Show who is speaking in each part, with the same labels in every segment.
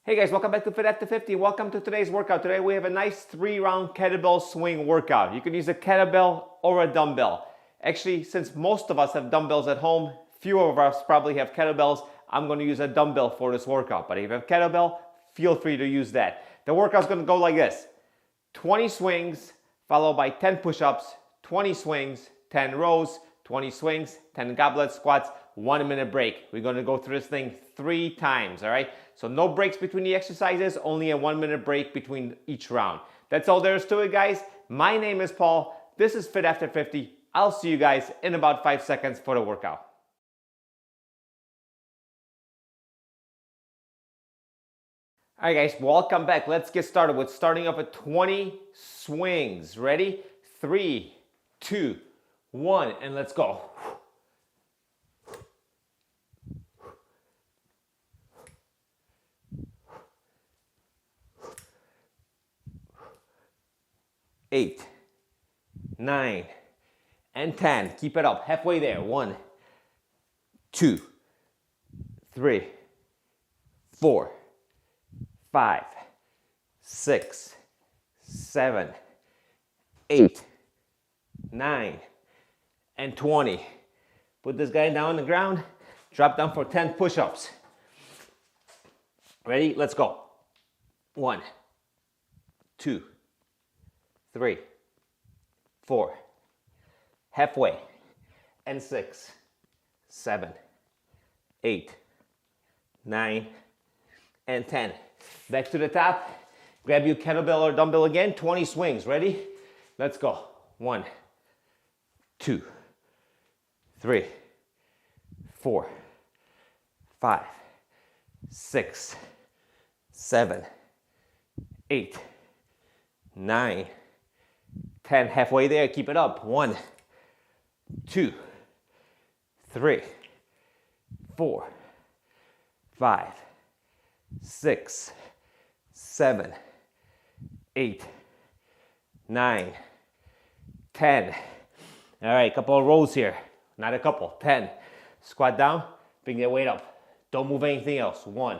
Speaker 1: Hey guys, welcome back to Fit After 50. Welcome to today's workout. Today we have a nice 3-round kettlebell swing workout. You can use a kettlebell or a dumbbell. Actually, since most of us have dumbbells at home, fewer of us probably have kettlebells, I'm going to use a dumbbell for this workout. But if you have kettlebell, feel free to use that. The workout's going to go like this. 20 swings, followed by 10 push-ups, 20 swings, 10 rows, 20 swings, 10 goblet squats, 1 minute break. We're going to go through this thing 3 times, all right? So no breaks between the exercises, only a 1 minute break between each round. That's all there is to it, guys. My name is Paul. This is Fit After 50. I'll see you guys in about 5 seconds for the workout. All right, guys, welcome back. Let's get started with starting off with 20 swings. Ready? 3, 2, 1, and let's go. 8, 9, and 10. Keep it up. Halfway there. 1, 2, 3, 4, 5, 6, 7, 8, 9, and 20. Put this guy down on the ground. Drop down for 10 push-ups. Ready? Let's go. 1, 2, 3, 4, halfway, and 6, 7, 8, 9, and 10. Back to the top. Grab your kettlebell or dumbbell again. 20 swings. Ready? Let's go. 1, 2, 3, 4, 5, 6, 7, 8, 9, 10. Halfway there. Keep it up. 1, 2, 3, 4, 5, 6, 7, 8, 9, 10. All right, a couple of rows here. Not a couple. 10. Squat down. Bring your weight up. Don't move anything else. 1.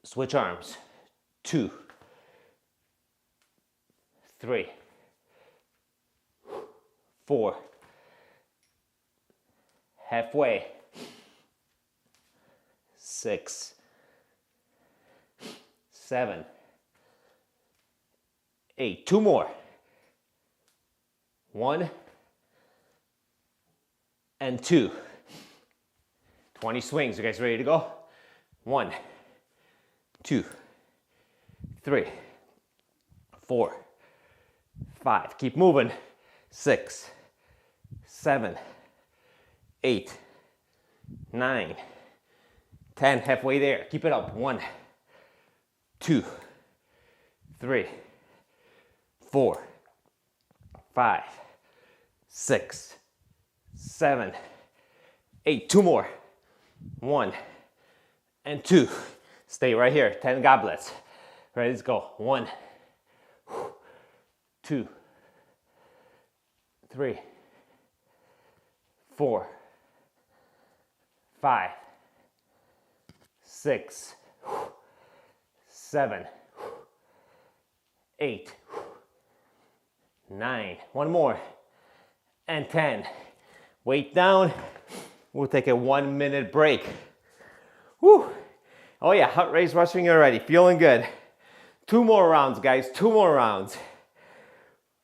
Speaker 1: Switch arms. 2, 3, 4, halfway, 6, 7, 8, 2 more, 1 and 2, 20 swings. You guys ready to go? 1, 2, 3, 4, 5, keep moving, 6, 7, 8, 9, 10, halfway there, keep it up, 1, 2, 3, 4, 5, 6, 7, 8, 2 more, 1 and 2, stay right here, 10 goblets, ready, let's go, 1, 2, 3, 4, 5, 6, 7, 8, 9, 1 more, and 10. Weight down. We'll take a 1 minute break. Whew. Oh yeah, heart rate's rushing already. Feeling good. 2 more rounds, guys. 2 more rounds.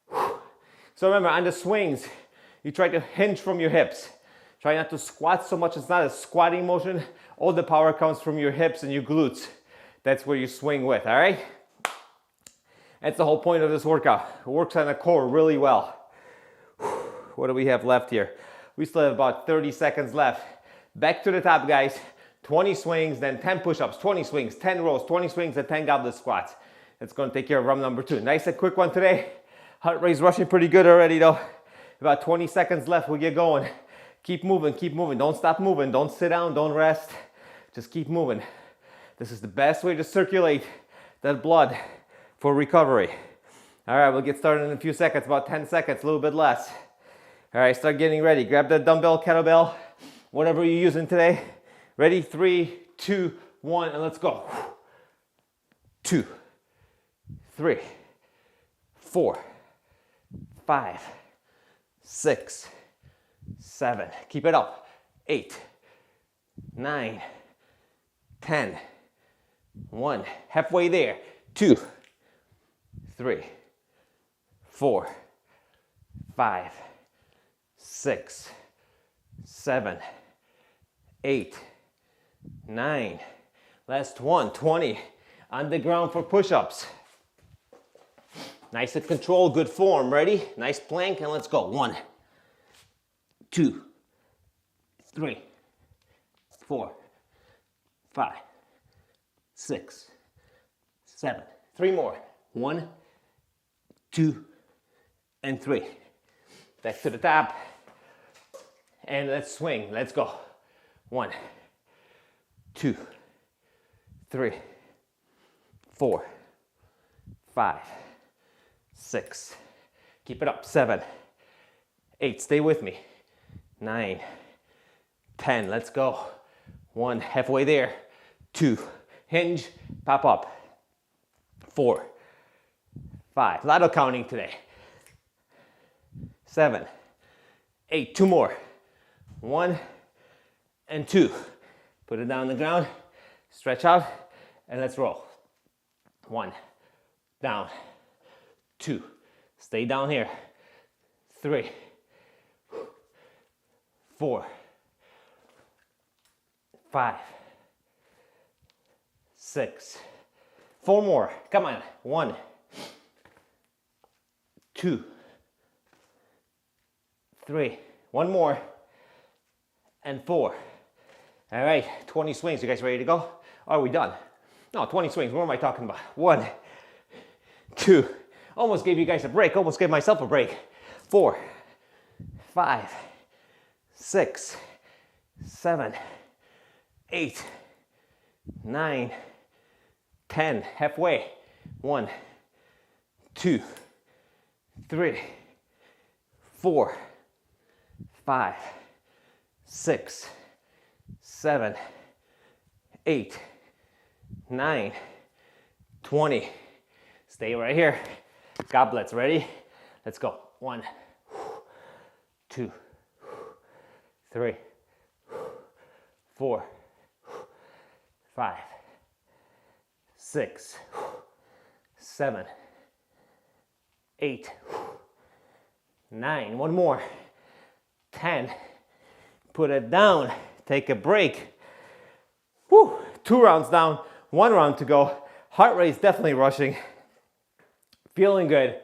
Speaker 1: Whew. So remember, on the swings, you try to hinge from your hips. Try not to squat so much. It's not a squatting motion. All the power comes from your hips and your glutes. That's where you swing with, all right? That's the whole point of this workout. It works on the core really well. What do we have left here? We still have about 30 seconds left. Back to the top, guys. 20 swings, then 10 push-ups, 20 swings, 10 rows, 20 swings, and 10 goblet squats. That's going to take care of round number 2. Nice and quick one today. Heart rate's rushing pretty good already, though. About 20 seconds left. We'll get going. Keep moving, keep moving. Don't stop moving. Don't sit down, don't rest. Just keep moving. This is the best way to circulate that blood for recovery. All right, we'll get started in a few seconds, about 10 seconds, a little bit less. All right, start getting ready. Grab the dumbbell, kettlebell, whatever you're using today. Ready? 3, 2, 1, and let's go. 2, 3, 4, 5, 6, 7. Keep it up. 8, 9, 10. 1. Halfway there. 2, 3, 4, 5, 6, 7, 8, 9. Last one. 20. On the ground for push-ups. Nice and controlled, good form. Ready? Nice plank, and let's go. 1, 2, 3, 4, 5, 6, 7. 3 more. 1, 2, and 3. Back to the top. And let's swing. Let's go. 1, 2, 3, 4, 5, 6. Keep it up. 7, 8. Stay with me. 9, 10. Let's go. 1. Halfway there. 2. Hinge. Pop up. 4, 5. A lot of counting today. 7, 8. 2 more. 1 and 2. Put it down on the ground. Stretch out. And let's roll. 1. Down. 2. Stay down here. 3. 4. 5. 6. 4 more. Come on. 1. 2. 3. 1 more. And 4. All right. 20 swings. You guys ready to go? Are we done? No, 20 swings. What am I talking about? 1, 2. Almost gave you guys a break. Almost gave myself a break. 4, 5, 6, 7, 8, 9, 10. Halfway. 1, 2, 3, 4, 5, 6, 7, 8, 9, 20. Stay right here. Goblets, ready? Let's go. 1, 2, 3, 4, 5, 6, 7, 8, 9. 1 more. 10. Put it down. Take a break. Woo. 2 rounds down. 1 round to go. Heart rate is definitely rushing. Feeling good.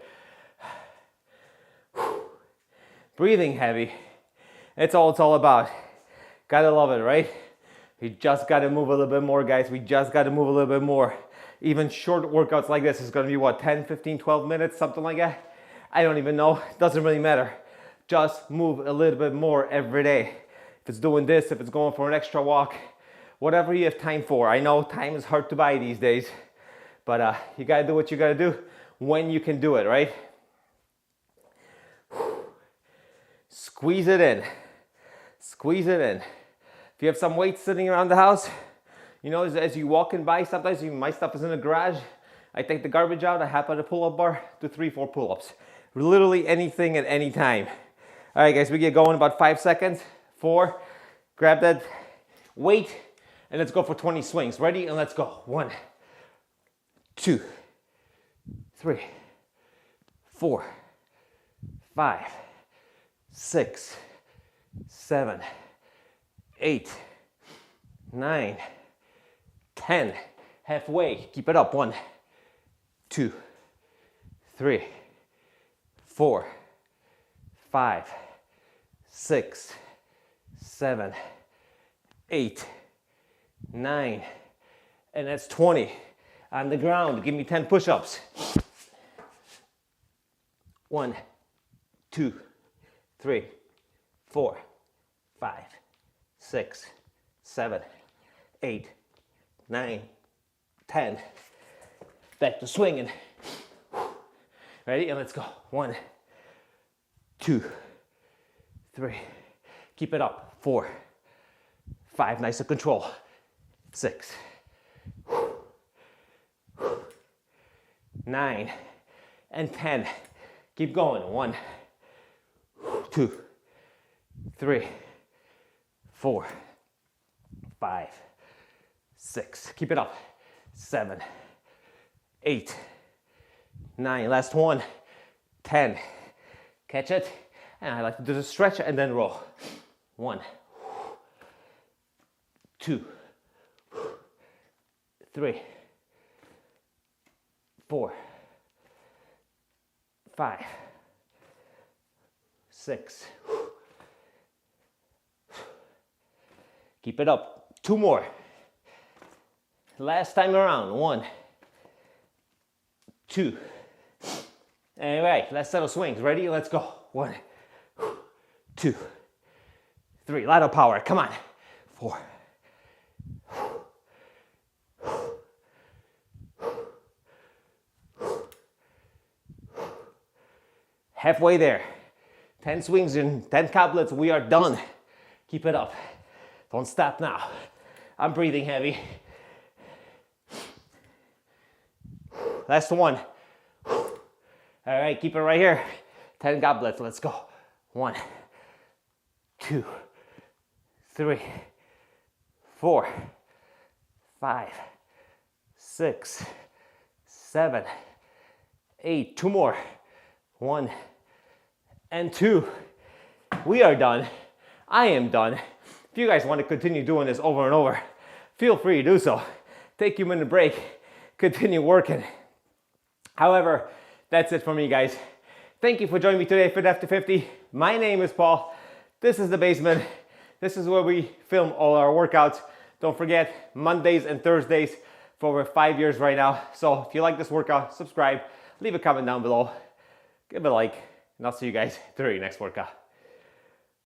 Speaker 1: Breathing heavy. It's all it's all about. Gotta love it, right? We just gotta move a little bit more, guys. We just gotta move a little bit more. Even short workouts like this is gonna be what, 10, 15, 12 minutes, something like that? I don't even know. Doesn't really matter. Just move a little bit more every day. If it's doing this, if it's going for an extra walk, whatever you have time for. I know time is hard to buy these days, but you gotta do what you gotta do when you can do it, right? Squeeze it in. Squeeze it in. If you have some weights sitting around the house, you know, as you walking by, sometimes my stuff is in the garage. I take the garbage out, I hop on a pull-up bar, do 3, 4 pull-ups. Literally anything at any time. All right, guys, we get going in about 5 seconds. 4, grab that weight, and let's go for 20 swings. Ready? And let's go. 1, 2, 3, 4, 5, 6, 7, 8, 9, 10. Halfway. Keep it up. 1, 2, 3, 4, 5, 6, 7, 8, 9, and that's 20. On the ground, give me 10 push-ups. 1, 2, 3, 4, 5, 6, 7, 8, 9, 10. Back to swinging. Ready? And let's go. 1, 2, 3. Keep it up. 4, 5. Nice and control. 6, 9, and 10. Keep going. 1, 2, 3, 4, 5, 6. Keep it up. 7, 8, 9. Last one. 10. Catch it. And I like to do the stretch and then roll. 1, 2, 3, 4, 5, 6. Keep it up. 2 more. Last time around. 1, 2. All right, last set of swings. Ready? Let's go. 1, 2, 3. Lot of power. Come on. 4. Halfway there. 10 swings and 10 couplets. We are done. Keep it up. Don't stop now. I'm breathing heavy. Last one. All right, keep it right here. 10 goblets. Let's go. 1, 2, 3, 4, 5, 6, 7, 8. 2 more. 1 and 2. We are done. I am done. If you guys want to continue doing this over and over, feel free to do so. Take a minute break. Continue working. However, that's it for me, guys. Thank you for joining me today for After 50. My name is Paul. This is the basement. This is where we film all our workouts. Don't forget, Mondays and Thursdays for over 5 years right now. So if you like this workout, subscribe, leave a comment down below, give it a like, and I'll see you guys during your next workout.